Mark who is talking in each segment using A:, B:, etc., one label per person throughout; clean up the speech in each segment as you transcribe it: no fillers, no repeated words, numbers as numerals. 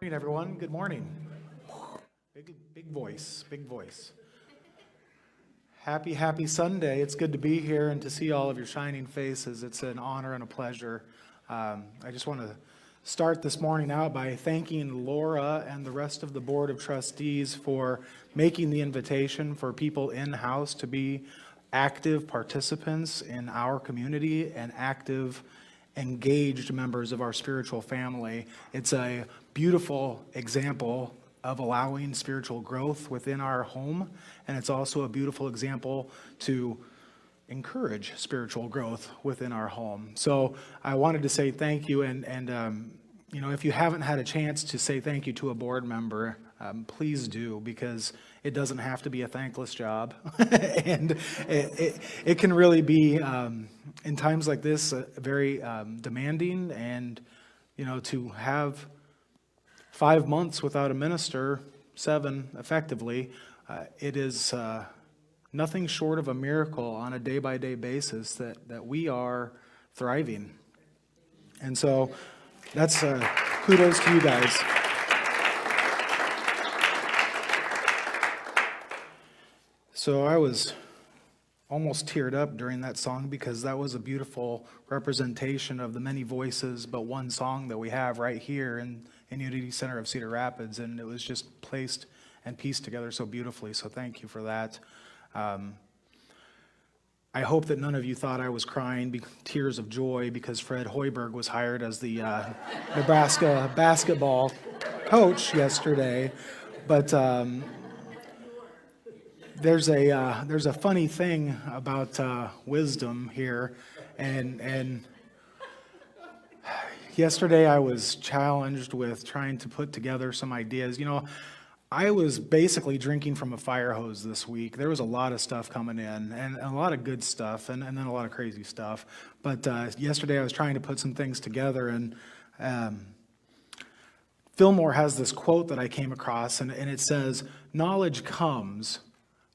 A: Morning, everyone. Good morning. Big voice, big voice. Happy Sunday. It's good to be here and to see all of your shining faces. It's an honor and a pleasure. I just want to start this morning out by thanking Laura and the rest of the Board of Trustees for making the invitation for people in-house to be active participants in our community and active, engaged members of our spiritual family. It's a beautiful example of allowing spiritual growth within our home, and it's also a beautiful example to encourage spiritual growth within our home. So I wanted to say thank you, and if you haven't had a chance to say thank you to a board member, please do, because it doesn't have to be a thankless job, and it can really be, in times like this, very demanding, and to have 5 months without a minister, 7 effectively, it is nothing short of a miracle on a day-by-day basis that we are thriving. And so that's kudos to you guys. So I was almost teared up during that song because that was a beautiful representation of the many voices but one song that we have right here in Unity Center of Cedar Rapids, and it was just placed and pieced together so beautifully, so thank you for that. I hope that none of you thought I was crying tears of joy because Fred Hoiberg was hired as the Nebraska basketball coach yesterday, but there's a funny thing about wisdom here, and yesterday I was challenged with trying to put together some ideas. I was basically drinking from a fire hose this week. There was a lot of stuff coming in, and a lot of good stuff, and then a lot of crazy stuff. But yesterday I was trying to put some things together, and Fillmore has this quote that I came across, and it says, "Knowledge comes,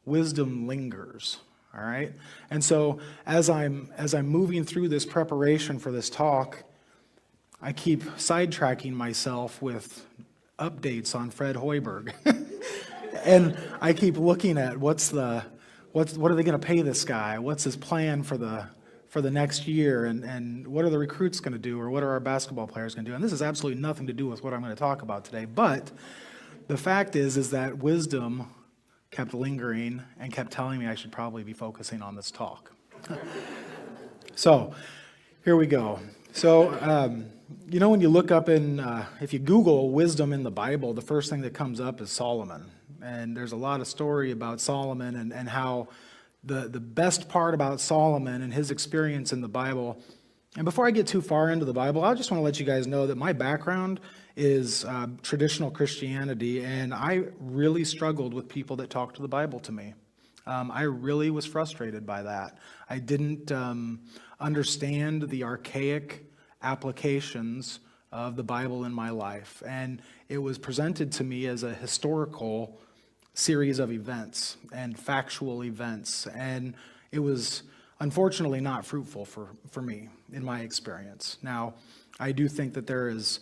A: wisdom lingers." All right? And so as I'm moving through this preparation for this talk, I keep sidetracking myself with updates on Fred Hoiberg. And I keep looking at what are they going to pay this guy? What's his plan for the next year? And what are the recruits going to do? Or what are our basketball players going to do? And this has absolutely nothing to do with what I'm going to talk about today. But the fact is that wisdom kept lingering and kept telling me I should probably be focusing on this talk. So here we go. So, when you look up if you Google wisdom in the Bible, the first thing that comes up is Solomon. And there's a lot of story about Solomon and how the best part about Solomon and his experience in the Bible. And before I get too far into the Bible, I just want to let you guys know that my background is traditional Christianity, and I really struggled with people that talked to the Bible to me. I really was frustrated by that. I didn't understand the archaic applications of the Bible in my life, and it was presented to me as a historical series of events and factual events, and it was unfortunately not fruitful for me in my experience. Now, I do think that there is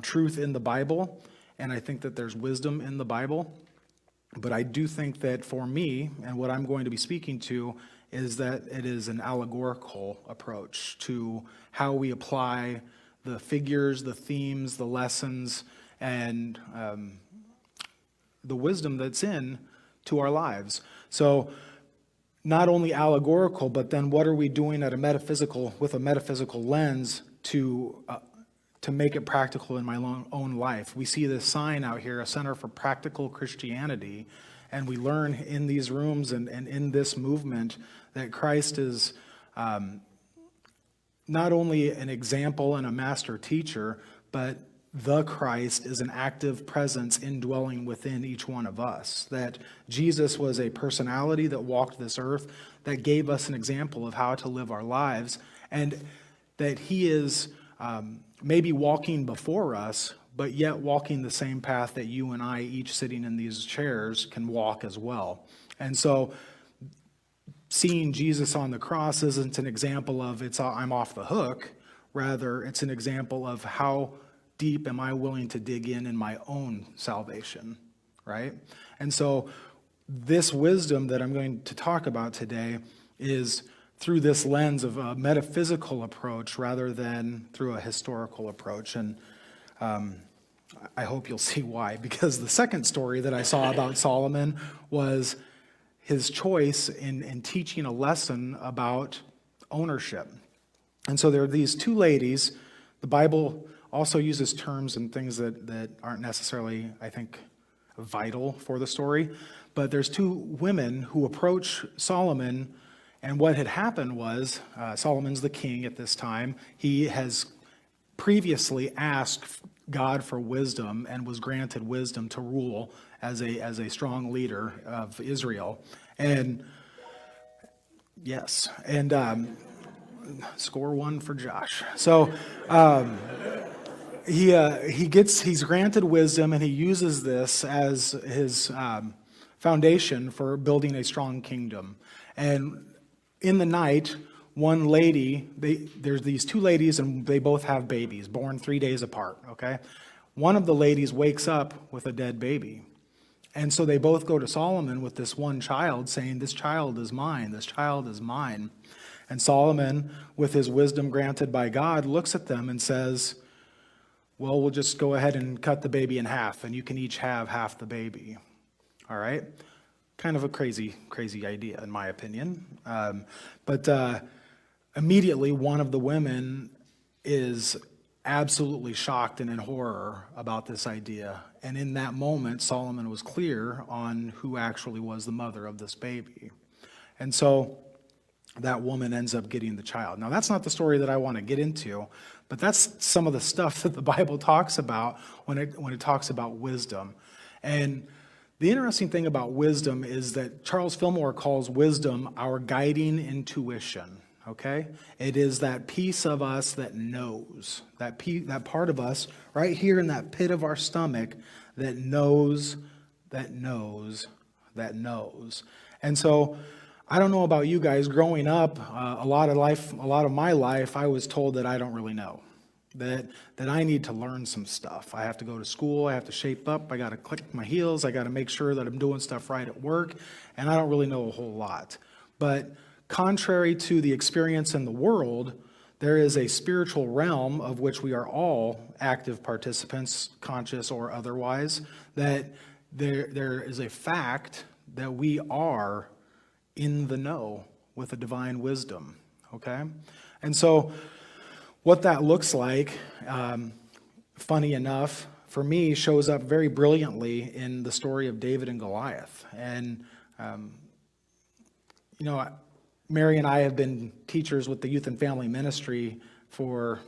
A: truth in the Bible, and I think that there's wisdom in the Bible, but I do think that for me, and what I'm going to be speaking to, is that it is an allegorical approach to how we apply the figures, the themes, the lessons, and the wisdom that's in to our lives. So not only allegorical, but then what are we doing with a metaphysical lens to make it practical in my own life? We see this sign out here, a Center for Practical Christianity, and we learn in these rooms and in this movement that Christ is not only an example and a master teacher, but the Christ is an active presence indwelling within each one of us. That Jesus was a personality that walked this earth, that gave us an example of how to live our lives, and that he is maybe walking before us, but yet walking the same path that you and I, each sitting in these chairs, can walk as well. And so seeing Jesus on the cross isn't an example of I'm off the hook. Rather, it's an example of how deep am I willing to dig in my own salvation, right? And so this wisdom that I'm going to talk about today is through this lens of a metaphysical approach rather than through a historical approach. And I hope you'll see why, because the second story that I saw about Solomon was his choice in teaching a lesson about ownership. And so there are these two ladies. The Bible also uses terms and things that aren't necessarily, I think, vital for the story. But there's two women who approach Solomon, and what had happened was Solomon's the king at this time. He has previously asked God for wisdom and was granted wisdom to rule as a strong leader of Israel. And yes, and score one for Josh. So he's granted wisdom, and he uses this as his foundation for building a strong kingdom. And in the night, one lady, there's these two ladies, and they both have babies, born 3 days apart, okay? One of the ladies wakes up with a dead baby. And so they both go to Solomon with this one child, saying, this child is mine, this child is mine. And Solomon, with his wisdom granted by God, looks at them and says, well, we'll just go ahead and cut the baby in half, and you can each have half the baby. All right? Kind of a crazy idea, in my opinion. But immediately, one of the women is absolutely shocked and in horror about this idea. And in that moment, Solomon was clear on who actually was the mother of this baby. And so that woman ends up getting the child. Now, that's not the story that I want to get into, but that's some of the stuff that the Bible talks about when it talks about wisdom. And the interesting thing about wisdom is that Charles Fillmore calls wisdom our guiding intuition, okay? It is that piece of us that knows, that part of us right here in that pit of our stomach that knows, that knows, that knows. And so I don't know about you guys. Growing up, a lot of my life, I was told that I don't really know, that I need to learn some stuff. I have to go to school. I have to shape up. I got to click my heels. I got to make sure that I'm doing stuff right at work, and I don't really know a whole lot. But contrary to the experience in the world, there is a spiritual realm of which we are all active participants, conscious or otherwise, that there is a fact that we are in the know with a divine wisdom, okay? And so what that looks like, funny enough, for me, shows up very brilliantly in the story of David and Goliath. And, Mary and I have been teachers with the youth and family ministry for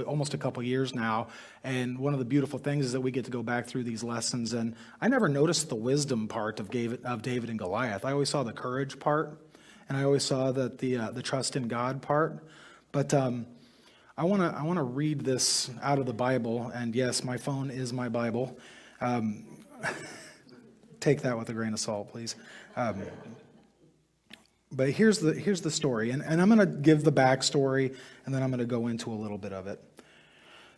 A: almost a couple years now, and one of the beautiful things is that we get to go back through these lessons, and I never noticed the wisdom part of David and Goliath. I always saw the courage part, and I always saw that the trust in God part. But I want to read this out of the Bible, and yes, my phone is my Bible. Take that with a grain of salt, please. But here's the story, and I'm going to give the backstory, and then I'm going to go into a little bit of it.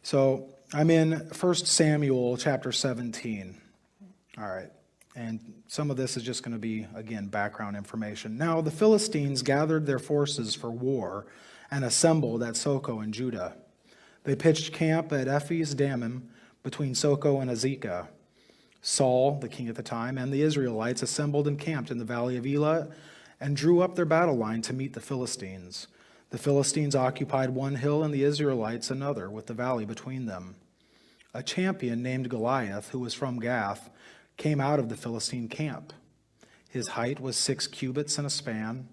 A: So I'm in 1 Samuel chapter 17. All right, and some of this is just going to be, again, background information. Now the Philistines gathered their forces for war and assembled at Soko in Judah. They pitched camp at Ephes Dammim between Soko and Azekah. Saul, the king at the time, and the Israelites assembled and camped in the valley of Elah and drew up their battle line to meet the Philistines. The Philistines occupied one hill and the Israelites another, with the valley between them. A champion named Goliath, who was from Gath, came out of the Philistine camp. His height was 6 cubits and a span.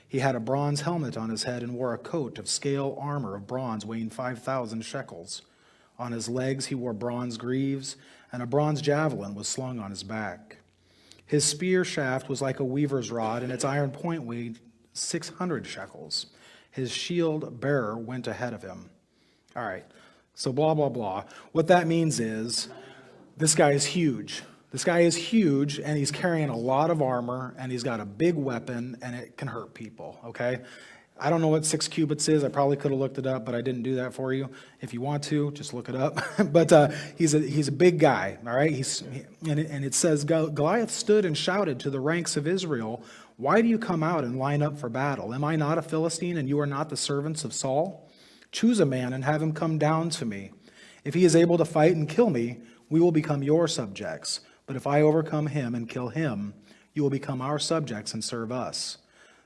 A: He had a bronze helmet on his head and wore a coat of scale armor of bronze weighing 5,000 shekels. On his legs he wore bronze greaves, and a bronze javelin was slung on his back. His spear shaft was like a weaver's rod, and its iron point weighed 600 shekels. His shield bearer went ahead of him. All right, so blah, blah, blah. What that means is this guy is huge. This guy is huge, and he's carrying a lot of armor, and he's got a big weapon, and it can hurt people, okay? I don't know what 6 cubits is. I probably could have looked it up, but I didn't do that for you. If you want to, just look it up. But he's a big guy, all right? And it says, Goliath stood and shouted to the ranks of Israel, "Why do you come out and line up for battle? Am I not a Philistine, and you are not the servants of Saul? Choose a man and have him come down to me. If he is able to fight and kill me, we will become your subjects. But if I overcome him and kill him, you will become our subjects and serve us."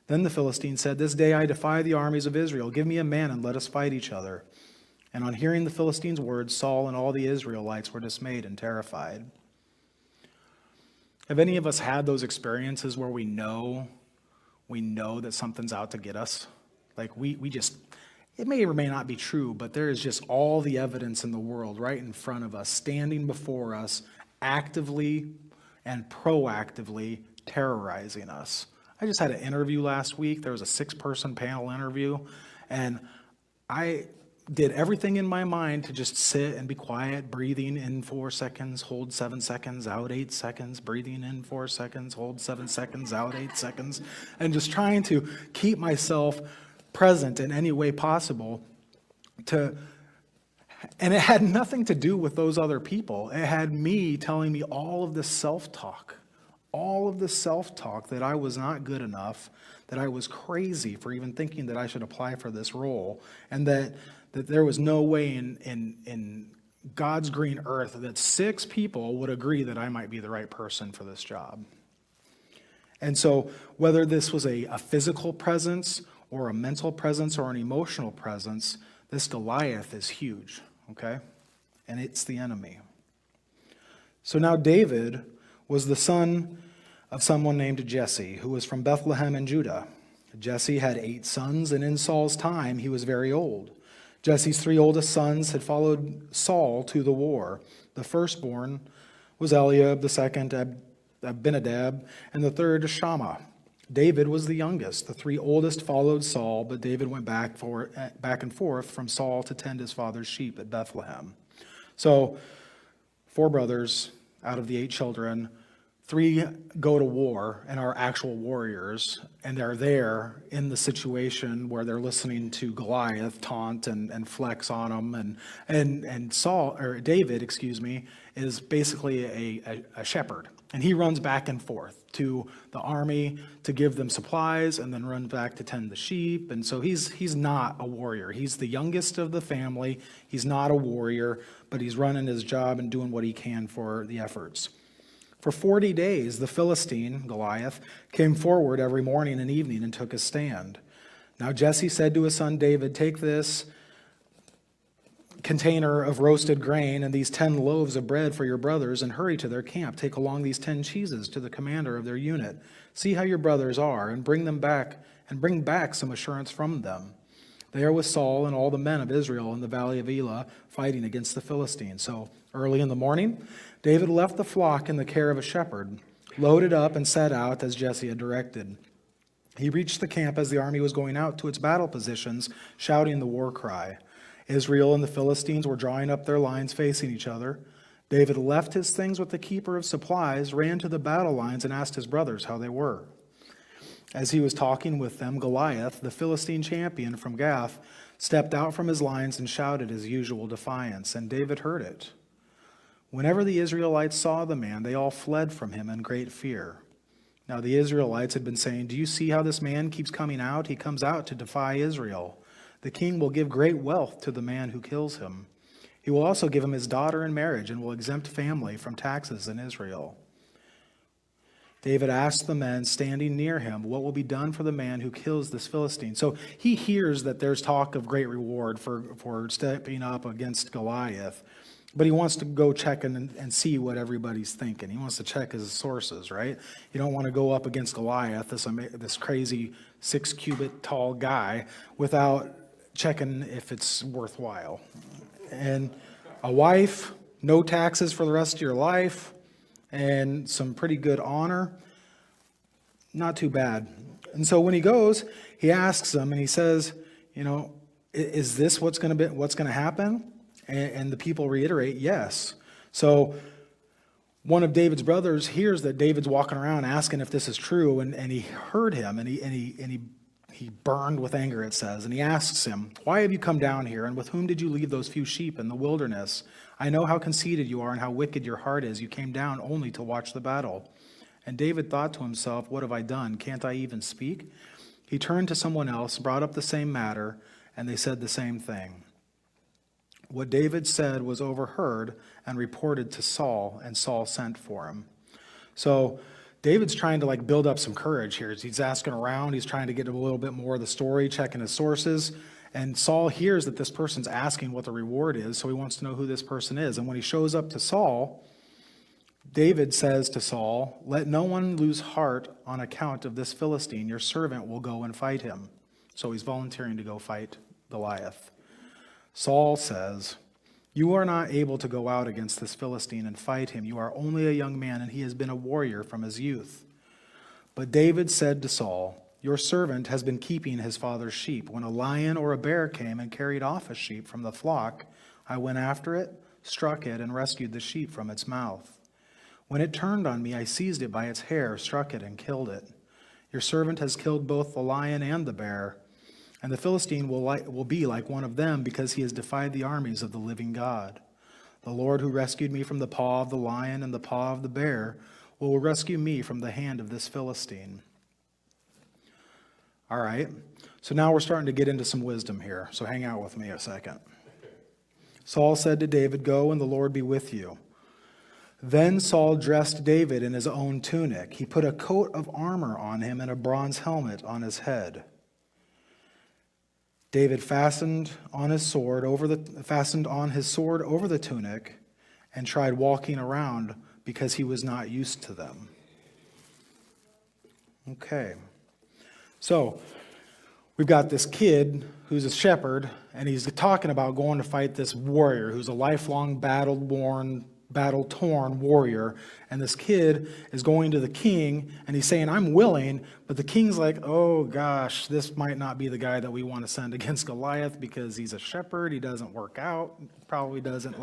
A: Then the Philistine said, "This day I defy the armies of Israel. Give me a man and let us fight each other." And on hearing the Philistine's words, Saul and all the Israelites were dismayed and terrified. Have any of us had those experiences where we know that something's out to get us? Like we just, it may or may not be true, but there is just all the evidence in the world right in front of us, standing before us, actively and proactively terrorizing us. I just had an interview last week. There was a 6-person panel interview, and I did everything in my mind to just sit and be quiet, breathing in 4 seconds, hold 7 seconds, out 8 seconds, breathing in 4 seconds, hold 7 seconds, out 8 seconds, and just trying to keep myself present in any way possible and it had nothing to do with those other people. It had me telling me all of this self-talk that I was not good enough, that I was crazy for even thinking that I should apply for this role, and that there was no way in God's green earth that 6 people would agree that I might be the right person for this job. And so whether this was a physical presence or a mental presence or an emotional presence, this Goliath is huge, okay? And it's the enemy. So now David was the son of someone named Jesse, who was from Bethlehem in Judah. Jesse had 8 sons, and in Saul's time he was very old. Jesse's 3 oldest sons had followed Saul to the war. The firstborn was Eliab, the second Abinadab, and the third Shammah. David was the youngest. The 3 oldest followed Saul, but David went back and forth from Saul to tend his father's sheep at Bethlehem. So 4 brothers out of the 8 children, 3 go to war and are actual warriors, and they're there in the situation where they're listening to Goliath taunt and flex on them, and David, is basically a shepherd, and he runs back and forth to the army to give them supplies, and then runs back to tend the sheep. And so he's not a warrior. He's the youngest of the family. He's not a warrior, but he's running his job and doing what he can for the efforts. For 40 days, the Philistine, Goliath, came forward every morning and evening and took his stand. Now Jesse said to his son David, "Take this container of roasted grain and these 10 loaves of bread for your brothers and hurry to their camp. Take along these 10 cheeses to the commander of their unit. See how your brothers are and bring back some assurance from them. They are with Saul and all the men of Israel in the valley of Elah fighting against the Philistines." So early in the morning, David left the flock in the care of a shepherd, loaded up and set out as Jesse had directed. He reached the camp as the army was going out to its battle positions, shouting the war cry. Israel and the Philistines were drawing up their lines facing each other. David left his things with the keeper of supplies, ran to the battle lines, and asked his brothers how they were. As he was talking with them, Goliath, the Philistine champion from Gath, stepped out from his lines and shouted his usual defiance, and David heard it. Whenever the Israelites saw the man, they all fled from him in great fear. Now the Israelites had been saying, "Do you see how this man keeps coming out? He comes out to defy Israel. The king will give great wealth to the man who kills him. He will also give him his daughter in marriage and will exempt family from taxes in Israel." David asked the men standing near him, "What will be done for the man who kills this Philistine?" So he hears that there's talk of great reward for stepping up against Goliath, but he wants to go check and see what everybody's thinking. He wants to check his sources, right? You don't want to go up against Goliath, this crazy 6-cubit tall guy, without checking if it's worthwhile. And a wife, no taxes for the rest of your life, and some pretty good honor, not too bad. And so when he goes, he asks them and he says, "Is this what's going to happen?" And the people reiterate, "Yes." So one of David's brothers hears that David's walking around asking if this is true, and he heard him, and he He burned with anger, it says, and he asks him, "Why have you come down here, and with whom did you leave those few sheep in the wilderness? I know how conceited you are and how wicked your heart is. You came down only to watch the battle." And David thought to himself, "What have I done? Can't I even speak?" He turned to someone else, brought up the same matter, and they said the same thing. What David said was overheard and reported to Saul, and Saul sent for him. So David's trying to build up some courage here. He's asking around. He's trying to get a little bit more of the story, checking his sources. And Saul hears that this person's asking what the reward is, so he wants to know who this person is. And when he shows up to Saul, David says to Saul, "Let no one lose heart on account of this Philistine. Your servant will go and fight him." So he's volunteering to go fight Goliath. Saul says, "You are not able to go out against this Philistine and fight him. You are only a young man, and he has been a warrior from his youth." But David said to Saul, "Your servant has been keeping his father's sheep. When a lion or a bear came and carried off a sheep from the flock, I went after it, struck it, and rescued the sheep from its mouth. When it turned on me, I seized it by its hair, struck it, and killed it. Your servant has killed both the lion and the bear, and the Philistine will be like one of them because he has defied the armies of the living God. The Lord who rescued me from the paw of the lion and the paw of the bear will rescue me from the hand of this Philistine." All right, so now we're starting to get into some wisdom here, so hang out with me a second. Saul said to David, "Go, and the Lord be with you." Then Saul dressed David in his own tunic. He put a coat of armor on him and a bronze helmet on his head. David fastened on his sword over the tunic and tried walking around because he was not used to them. Okay. So, we've got this kid who's a shepherd, and he's talking about going to fight this warrior who's a lifelong battle-torn warrior. And this kid is going to the king, and he's saying, "I'm willing," but the king's like, "Oh gosh, this might not be the guy that we want to send against Goliath because he's a shepherd. He doesn't work out, probably doesn't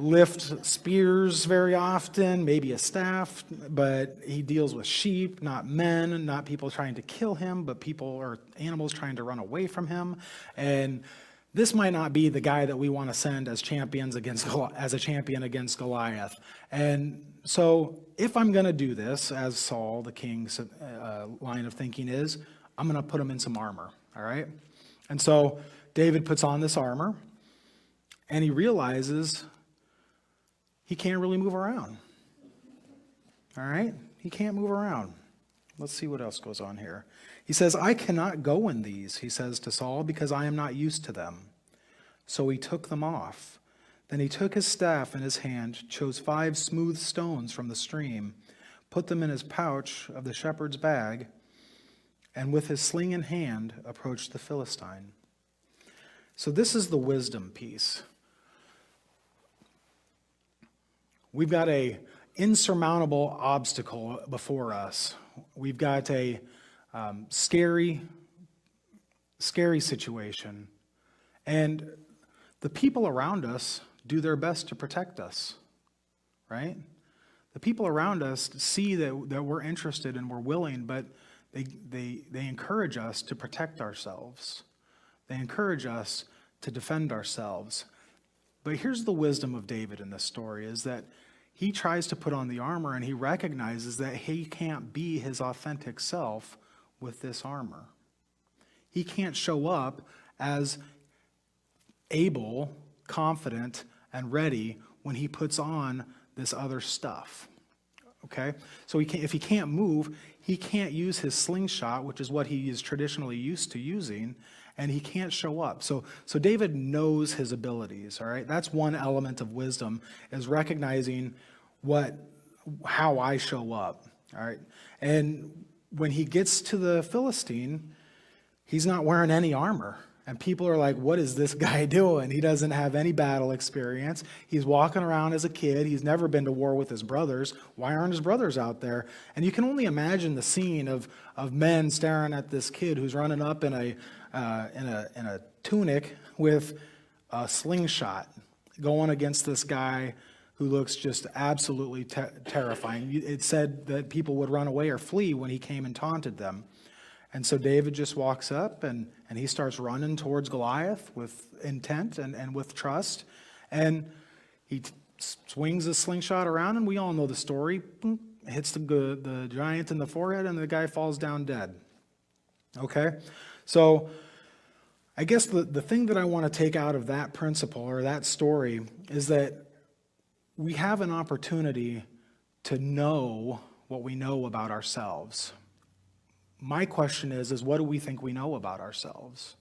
A: lift spears very often, maybe a staff, but he deals with sheep, not men, not people trying to kill him, but people or animals trying to run away from him. And this might not be the guy that we want to send as a champion against Goliath." And so if I'm going to do this, as Saul, the king's line of thinking is, I'm going to put him in some armor, all right? And so David puts on this armor, and he realizes he can't really move around. All right? He can't move around. Let's see what else goes on here. He says, "I cannot go in these," he says to Saul, "because I am not used to them." So he took them off. Then he took his staff in his hand, chose 5 smooth stones from the stream, put them in his pouch of the shepherd's bag, and with his sling in hand, approached the Philistine. So this is the wisdom piece. We've got a insurmountable obstacle before us. We've got a scary situation. And the people around us do their best to protect us, right? The people around us see that we're interested and we're willing, but they encourage us to protect ourselves. They encourage us to defend ourselves. But here's the wisdom of David in this story, is that he tries to put on the armor and he recognizes that he can't be his authentic self with this armor. He can't show up as able, confident, and ready when he puts on this other stuff. Okay? So if he can't move, he can't use his slingshot, which is what he is traditionally used to using, and he can't show up. So David knows his abilities, all right? That's one element of wisdom, is recognizing how I show up, all right? And when he gets to the Philistine, he's not wearing any armor. And people are like, "What is this guy doing? He doesn't have any battle experience. He's walking around as a kid. He's never been to war with his brothers. Why aren't his brothers out there?" And you can only imagine the scene of men staring at this kid who's running up in a tunic with a slingshot, going against this guy who looks just absolutely terrifying. It said that people would run away or flee when he came and taunted them. And so David just walks up and he starts running towards Goliath with intent and with trust. And he swings his slingshot around, and we all know the story. Boom, hits the giant in the forehead, and the guy falls down dead. Okay? So I guess the thing that I want to take out of that principle or that story is that we have an opportunity to know what we know about ourselves. My question is what do we think we know about ourselves?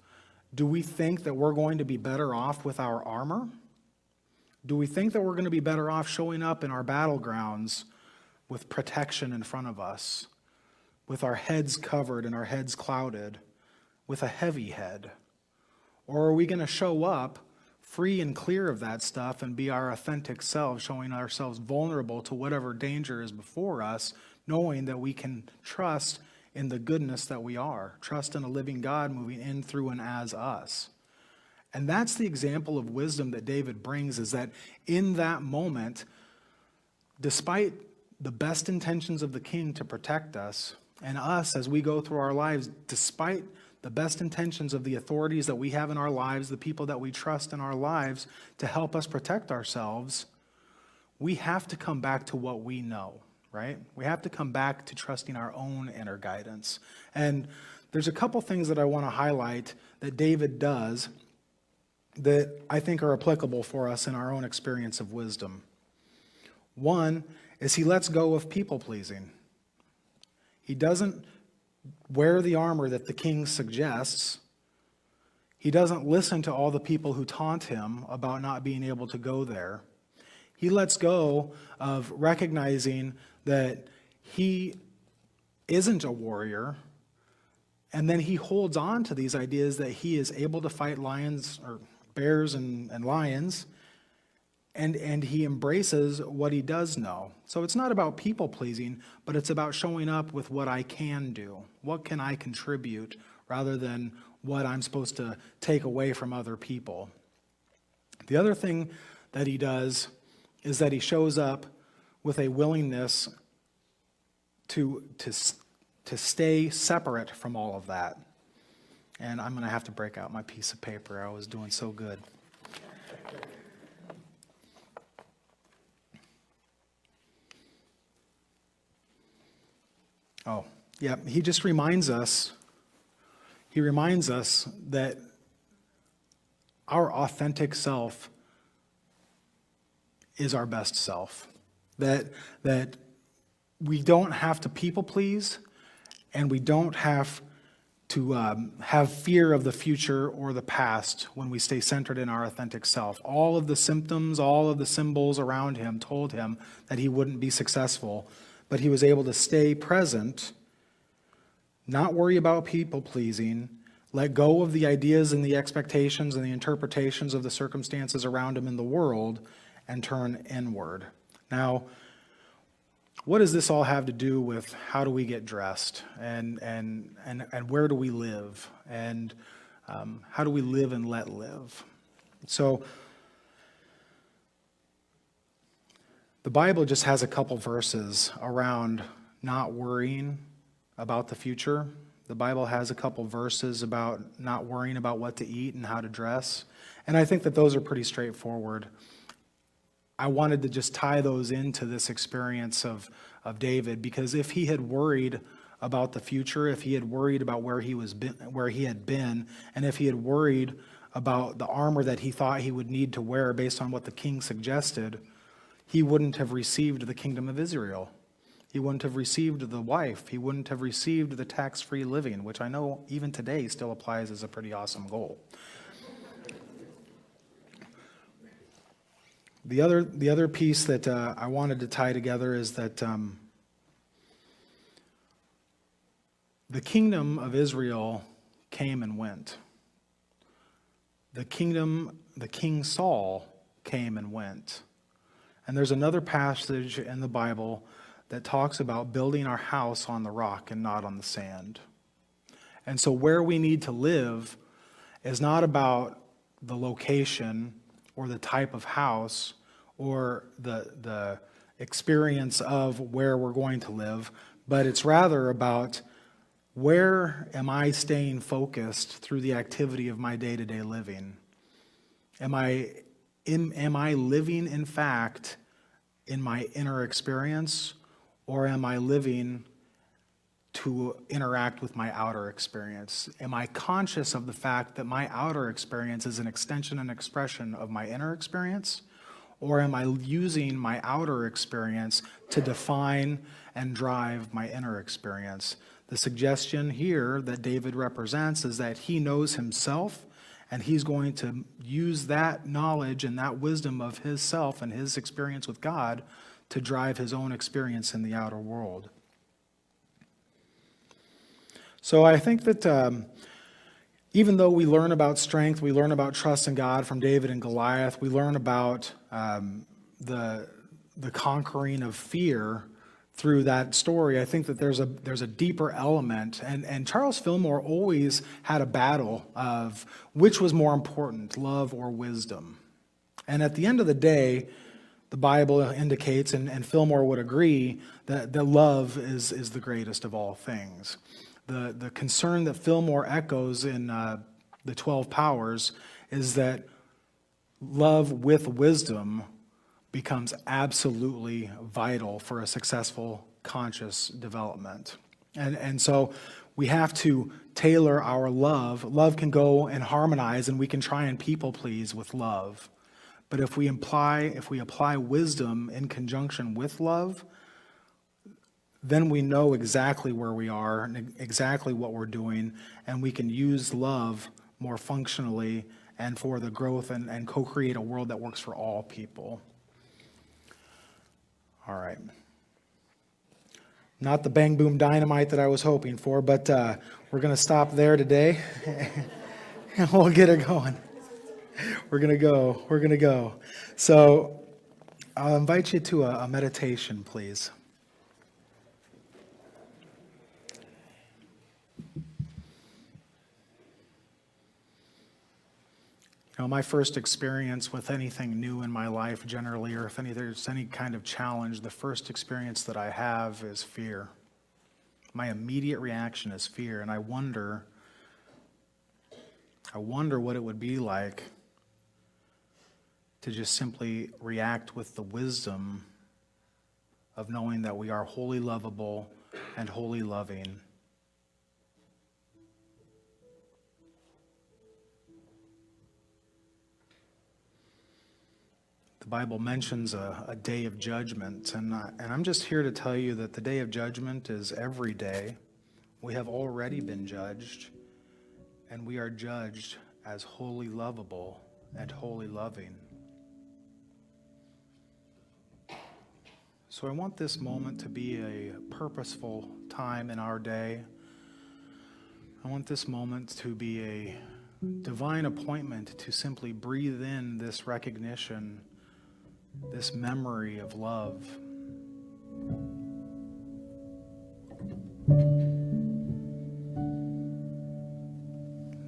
A: Do we think that we're going to be better off with our armor? Do we think that we're going to be better off showing up in our battlegrounds with protection in front of us, with our heads covered and our heads clouded, with a heavy head? Or are we going to show up free and clear of that stuff and be our authentic selves, showing ourselves vulnerable to whatever danger is before us, knowing that we can trust in the goodness that we are, trust in a living God moving in, through, and as us? And that's the example of wisdom that David brings, is that in that moment, despite the best intentions of the king to protect us, and us as we go through our lives, despite the best intentions of the authorities that we have in our lives, the people that we trust in our lives to help us protect ourselves, we have to come back to what we know, right? We have to come back to trusting our own inner guidance. And there's a couple things that I want to highlight that David does that I think are applicable for us in our own experience of wisdom. One is he lets go of people-pleasing. He doesn't wear the armor that the king suggests. He doesn't listen to all the people who taunt him about not being able to go there. He lets go of recognizing that he isn't a warrior, and then he holds on to these ideas that he is able to fight lions or bears and lions, and he embraces what he does know. So it's not about people pleasing, but it's about showing up with what I can do. What can I contribute rather than what I'm supposed to take away from other people. The other thing that he does is that he shows up with a willingness to stay separate from all of that. And I'm going to have to break out my piece of paper. I was doing so good. Oh, yeah, he just reminds us that our authentic self is our best self. That we don't have to people please, and we don't have to have fear of the future or the past when we stay centered in our authentic self. All of the symptoms, all of the symbols around him told him that he wouldn't be successful, but he was able to stay present, not worry about people pleasing, let go of the ideas and the expectations and the interpretations of the circumstances around him in the world, and turn inward. Now, what does this all have to do with how do we get dressed and where do we live and how do we live and let live? So the Bible just has a couple verses around not worrying about the future. The Bible has a couple verses about not worrying about what to eat and how to dress. And I think that those are pretty straightforward. I wanted to just tie those into this experience of David, because if he had worried about the future, if he had worried about where he had been, and if he had worried about the armor that he thought he would need to wear based on what the king suggested, he wouldn't have received the kingdom of Israel. He wouldn't have received the wife. He wouldn't have received the tax-free living, which I know even today still applies as a pretty awesome goal. The other piece that I wanted to tie together is that the kingdom of Israel came and went. The King Saul came and went. And there's another passage in the Bible that talks about building our house on the rock and not on the sand. And so where we need to live is not about the location or the type of house or the experience of where we're going to live, but it's rather about where am I staying focused through the activity of my day-to-day living? Am I living, in fact, in my inner experience, or am I living to interact with my outer experience? Am I conscious of the fact that my outer experience is an extension and expression of my inner experience? Or am I using my outer experience to define and drive my inner experience? The suggestion here that David represents is that he knows himself, and he's going to use that knowledge and that wisdom of his self and his experience with God to drive his own experience in the outer world. So I think that even though we learn about strength, we learn about trust in God from David and Goliath, we learn about the conquering of fear through that story, I think that there's a deeper element. And Charles Fillmore always had a battle of which was more important, love or wisdom. And at the end of the day, the Bible indicates, and Fillmore would agree, that love is the greatest of all things. The concern that Fillmore echoes in the 12 Powers is that love with wisdom becomes absolutely vital for a successful conscious development. And so we have to tailor our love. Love can go and harmonize, and we can try and people please with love. But if we apply wisdom in conjunction with love, then we know exactly where we are and exactly what we're doing, and we can use love more functionally and for the growth and co-create a world that works for all people. All right. Not the bang boom dynamite that I was hoping for, but we're going to stop there today, and we'll get it going. We're going to go. So I'll invite you to a meditation, please. You know, my first experience with anything new in my life generally, or if there's any kind of challenge, the first experience that I have is fear. My immediate reaction is fear, and I wonder what it would be like to just simply react with the wisdom of knowing that we are wholly lovable and wholly loving. The Bible mentions a day of judgment, and I'm just here to tell you that the day of judgment is every day. We have already been judged, and we are judged as wholly lovable and wholly loving. So I want this moment to be a purposeful time in our day. I want this moment to be a divine appointment to simply breathe in this recognition, this memory of love.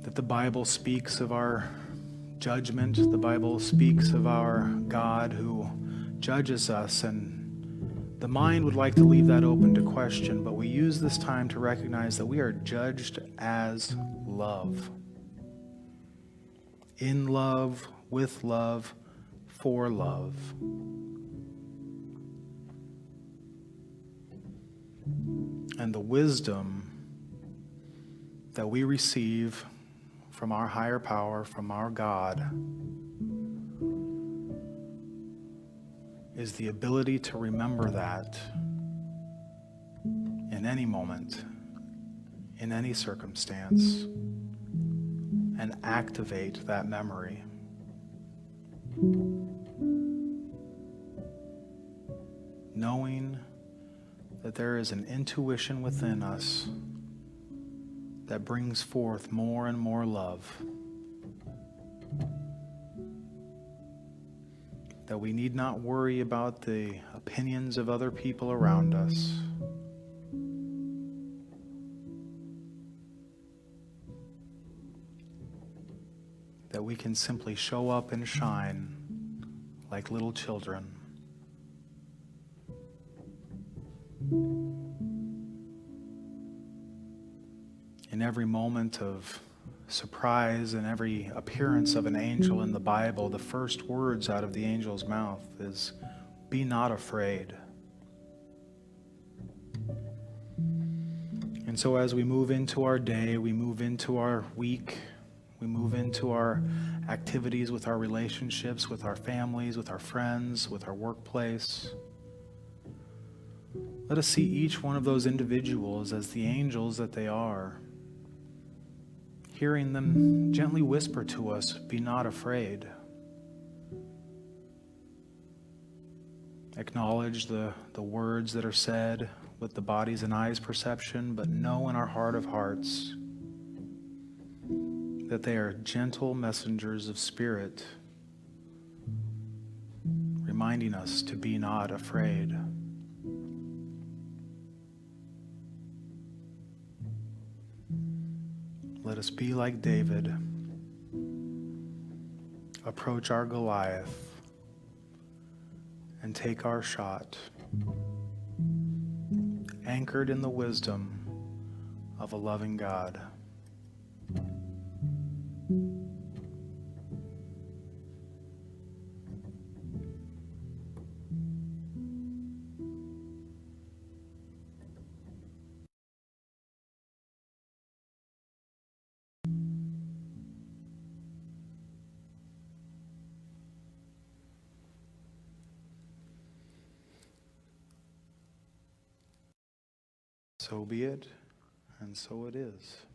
A: That the Bible speaks of our judgment, the Bible speaks of our God who judges us, and the mind would like to leave that open to question, but we use this time to recognize that we are judged as love. In love, with love, for love. And the wisdom that we receive from our higher power, from our God, is the ability to remember that in any moment, in any circumstance, and activate that memory. Knowing that there is an intuition within us that brings forth more and more love. That we need not worry about the opinions of other people around us. That we can simply show up and shine like little children. in every moment of surprise and every appearance of an angel in the Bible, the first words out of the angel's mouth is, "Be not afraid." And so as we move into our day, we move into our week, we move into our activities with our relationships, with our families, with our friends, with our workplace, let us see each one of those individuals as the angels that they are, hearing them gently whisper to us, "Be not afraid." Acknowledge the words that are said with the body's and eyes perception, but know in our heart of hearts that they are gentle messengers of spirit, reminding us to be not afraid. Let us be like David, approach our Goliath, and take our shot, anchored in the wisdom of a loving God. So be it, and so it is.